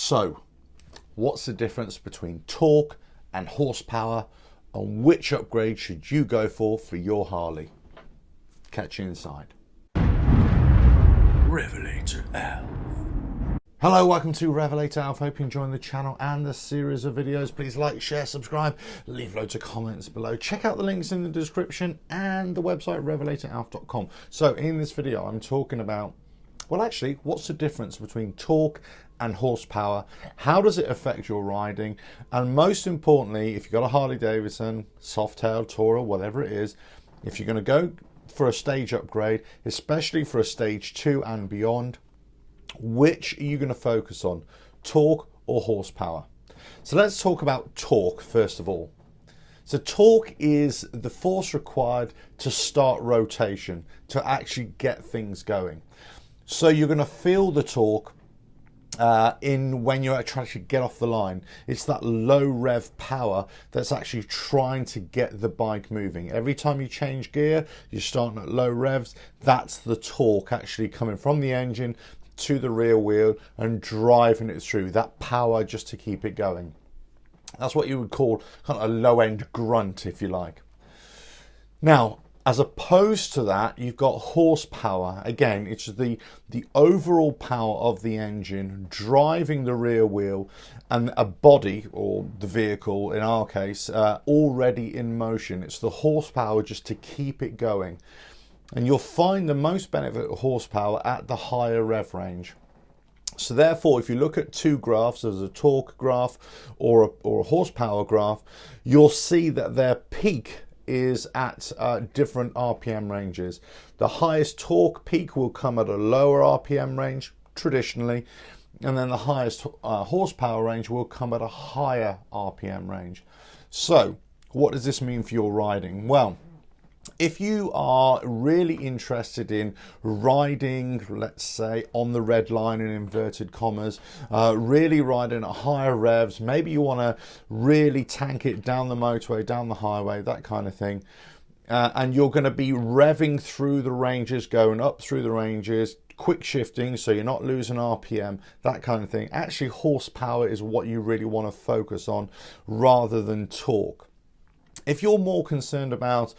So, what's the difference between torque and horsepower, and which upgrade should you go for your Harley? Catch you inside. RevelatorAlf. Hello, welcome to RevelatorAlf. Hope you're enjoying the channel and the series of videos. Please like, share, subscribe, leave loads of comments below. Check out the links in the description and the website RevelatorAlf.com. So in this video, I'm talking about, well, actually, what's the difference between torque and horsepower? How does it affect your riding? And most importantly, if you've got a Harley Davidson, Softail, Tourer, whatever it is, if you're going to go for a stage upgrade, especially for a stage 2 and beyond, which are you going to focus on, torque or horsepower? So let's talk about torque first of all. So torque is the force required to start rotation, to actually get things going. So you're going to feel the torque when you actually get off the line. It's that low rev power that's actually trying to get the bike moving. Every time you change gear, you're starting at low revs. That's the torque actually coming from the engine to the rear wheel and driving it through, that power just to keep it going. That's what you would call kind of a low end grunt, if you like. Now, as opposed to that, you've got horsepower. Again, it's the overall power of the engine driving the rear wheel and a body, or the vehicle in our case, already in motion. It's the horsepower just to keep it going. And you'll find the most benefit of horsepower at the higher rev range. So therefore, if you look at two graphs, as a torque graph or a horsepower graph, you'll see that their peak is at different RPM ranges. The highest torque peak will come at a lower RPM range, traditionally, and then the highest horsepower range will come at a higher RPM range. So what does this mean for your riding? Well, if you are really interested in riding, let's say, on the red line in inverted commas, really riding at higher revs, maybe you want to really tank it down the motorway, down the highway, that kind of thing, and you're going to be revving through the ranges, going up through the ranges, quick shifting, so you're not losing RPM, that kind of thing. Actually, horsepower is what you really want to focus on rather than torque. If you're more concerned about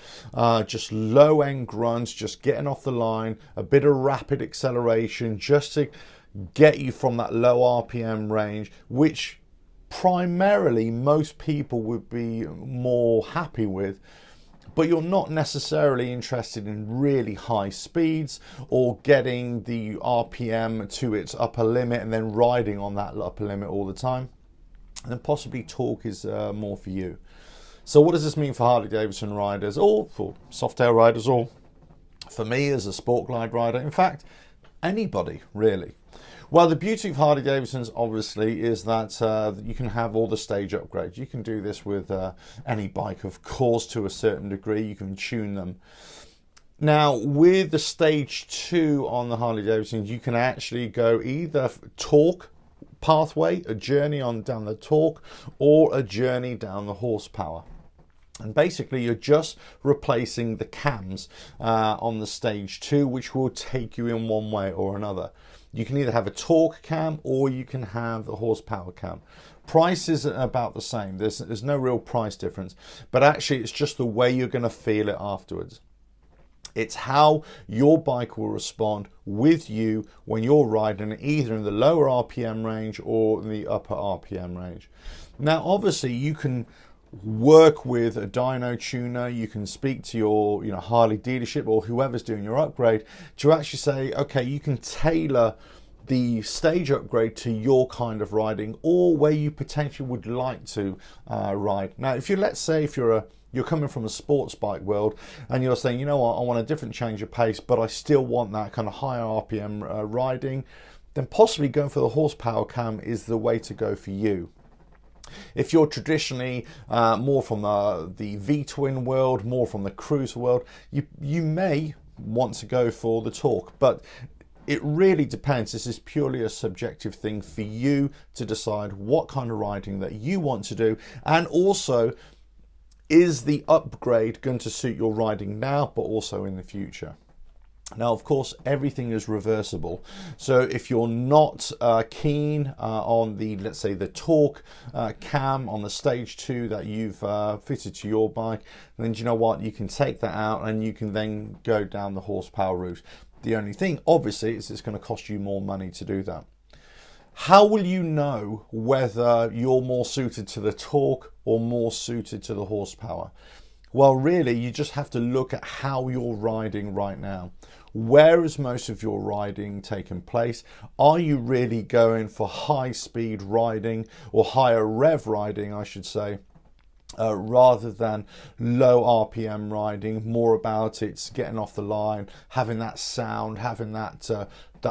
just low-end grunts, just getting off the line, a bit of rapid acceleration, just to get you from that low RPM range, which primarily most people would be more happy with, but you're not necessarily interested in really high speeds or getting the RPM to its upper limit and then riding on that upper limit all the time, then possibly torque is more for you. So what does this mean for Harley Davidson riders, or for Softail riders, or for me as a sport glide rider? In fact, anybody really. Well, the beauty of Harley Davidson's obviously is that you can have all the stage upgrades. You can do this with any bike, of course, to a certain degree. You can tune them. Now, with the stage 2 on the Harley Davidson, you can actually go either torque pathway, a journey on down the torque, or a journey down the horsepower. And basically you're just replacing the cams on the stage 2, which will take you in one way or another. You can either have a torque cam or you can have a horsepower cam. Price is about the same. There's no real price difference, but actually it's just the way you're going to feel it afterwards. It's how your bike will respond with you when you're riding either in the lower RPM range or in the upper RPM range. Now, obviously, you can work with a dyno tuner. You can speak to your Harley dealership or whoever's doing your upgrade to actually say, okay, you can tailor the stage upgrade to your kind of riding or where you potentially would like to ride. Now, if you're coming from a sports bike world and you're saying, you know what, I want a different change of pace, but I still want that kind of higher RPM riding, then possibly going for the horsepower cam is the way to go for you. If you're traditionally more from the V-twin world, more from the cruiser world, you may want to go for the torque, but it really depends. This is purely a subjective thing for you to decide what kind of riding that you want to do, and also is the upgrade going to suit your riding now but also in the future. Now, of course, everything is reversible. So if you're not keen on the, let's say, the torque cam on the stage 2 that you've fitted to your bike, then do you know what? You can take that out and you can then go down the horsepower route. The only thing, obviously, is it's going to cost you more money to do that. How will you know whether you're more suited to the torque or more suited to the horsepower? Well, really, you just have to look at how you're riding right now. Where is most of your riding taking place? Are you really going for high speed riding, or higher rev riding, I should say, rather than low RPM riding, more about it's getting off the line, having that sound, having that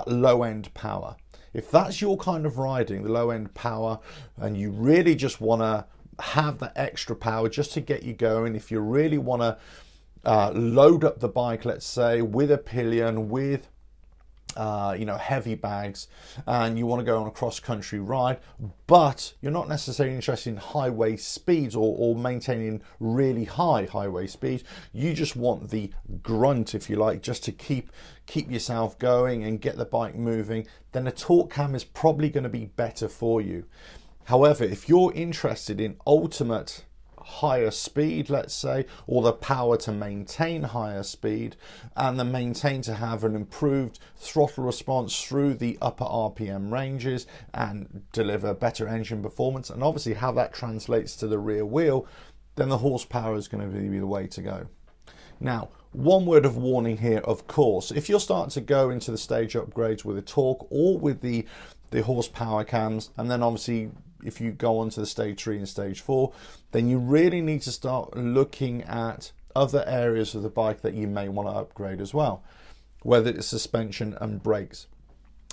low end power? If that's your kind of riding, the low end power, and you really just want to have that extra power just to get you going, if you really want to load up the bike, let's say, with a pillion, with heavy bags, and you want to go on a cross-country ride, but you're not necessarily interested in highway speeds or maintaining really high highway speeds, you just want the grunt, if you like, just to keep yourself going and get the bike moving, then a torque cam is probably going to be better for you. However, if you're interested in ultimate higher speed, let's say, or the power to maintain higher speed, and then maintain to have an improved throttle response through the upper RPM ranges and deliver better engine performance, and obviously how that translates to the rear wheel, then the horsepower is going to be the way to go. Now, one word of warning here, of course, if you're starting to go into the stage upgrades with a torque or with the horsepower cams, and then obviously if you go on to the stage 3 and stage 4, then you really need to start looking at other areas of the bike that you may want to upgrade as well, whether it's suspension and brakes,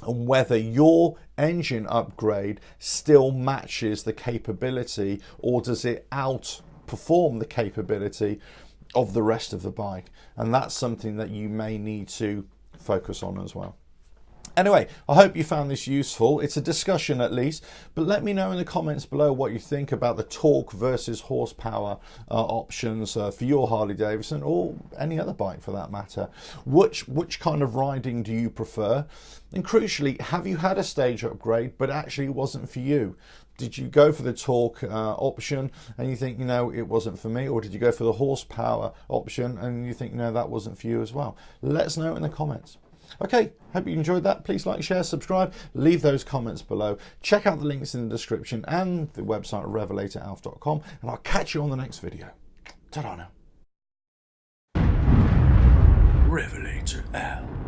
and whether your engine upgrade still matches the capability, or does it outperform the capability of the rest of the bike. And that's something that you may need to focus on as well. Anyway, I hope you found this useful. It's a discussion at least, but let me know in the comments below what you think about the torque versus horsepower options for your Harley Davidson, or any other bike for that matter. Which kind of riding do you prefer? And crucially, have you had a stage upgrade but actually it wasn't for you? Did you go for the torque option and you think, it wasn't for me? Or did you go for the horsepower option and you think, that wasn't for you as well? Let us know in the comments. Okay, hope you enjoyed that. Please like, share, subscribe, leave those comments below. Check out the links in the description and the website RevelatorAlf.com, and I'll catch you on the next video. Ta-da now. RevelatorAlf.